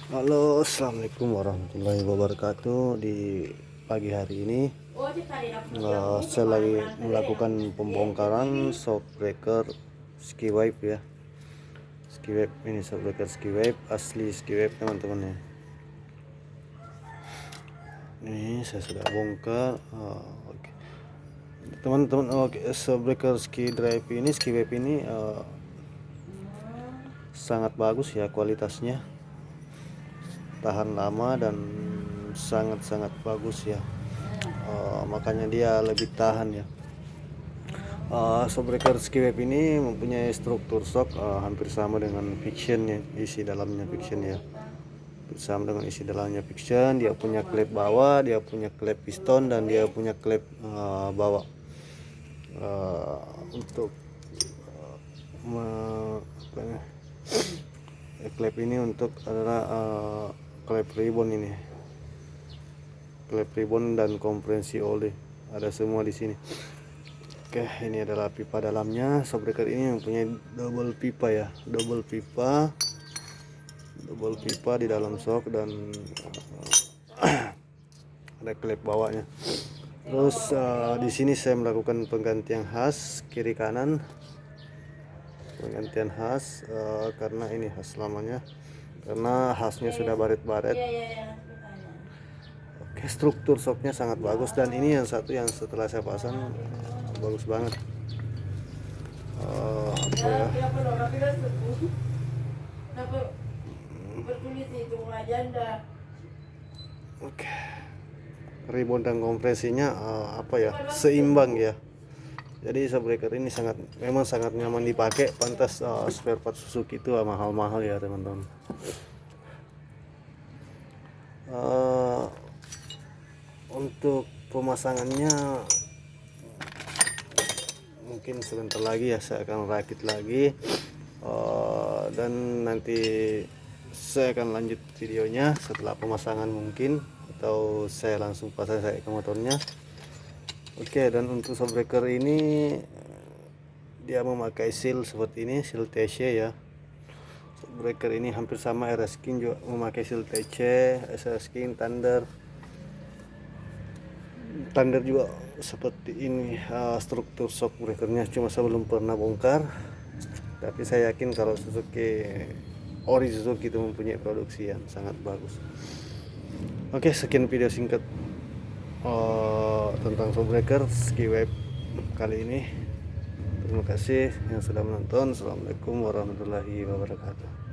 Halo, assalamualaikum warahmatullahi wabarakatuh. Di pagi hari ini saya lagi melakukan pembongkaran shockbreaker Skywave ya. Skywave ini shockbreaker Skywave asli Skywave teman-teman ya. Ini saya sudah bongkar. Oke. Teman-teman, oke, shockbreaker Skywave ini sangat bagus ya kualitasnya. Tahan lama dan sangat-sangat bagus ya. Makanya dia lebih tahan ya. Shockbreaker Skywave ini mempunyai struktur shock hampir sama dengan Fiction ya, isi dalamnya Fiction ya. Sama dengan isi dalamnya Fiction, dia punya klep bawah, dia punya klep piston, dan dia punya klep bawah. Untuk klep ini untuk adalah klep ribbon ini, klep ribbon dan kompresi oli ada semua di sini. Oke, ini adalah pipa dalamnya. Shockbreaker ini mempunyai double pipa di dalam shock, dan ada klep bawahnya. Terus di sini saya melakukan penggantian khas kiri kanan, karena ini khas lamanya, karena khasnya sudah baret-baret. Oke, struktur shocknya sangat bagus, dan ini yang satu yang setelah saya pasang bagus banget. Oke, ribbon dan kompresinya seimbang ya. Jadi shockbreaker ini memang sangat nyaman dipakai. Pantas spare part Suzuki itu mahal-mahal ya teman-teman. Untuk pemasangannya mungkin sebentar lagi ya, saya akan rakit lagi, dan nanti saya akan lanjut videonya setelah pemasangan mungkin, atau saya langsung pasang saya ke motornya. Oke, dan untuk shockbreaker ini dia memakai seal seperti ini, seal TC ya. Shockbreaker ini hampir sama RS King juga memakai seal TC, RS King, Thunder juga seperti ini. Struktur shockbreakernya cuma saya belum pernah bongkar, tapi saya yakin kalau Suzuki itu mempunyai produksi yang sangat bagus. Oke, sekian video singkat tentang shockbreaker Skywave kali ini. Terima kasih yang sudah menonton. Assalamualaikum warahmatullahi wabarakatuh.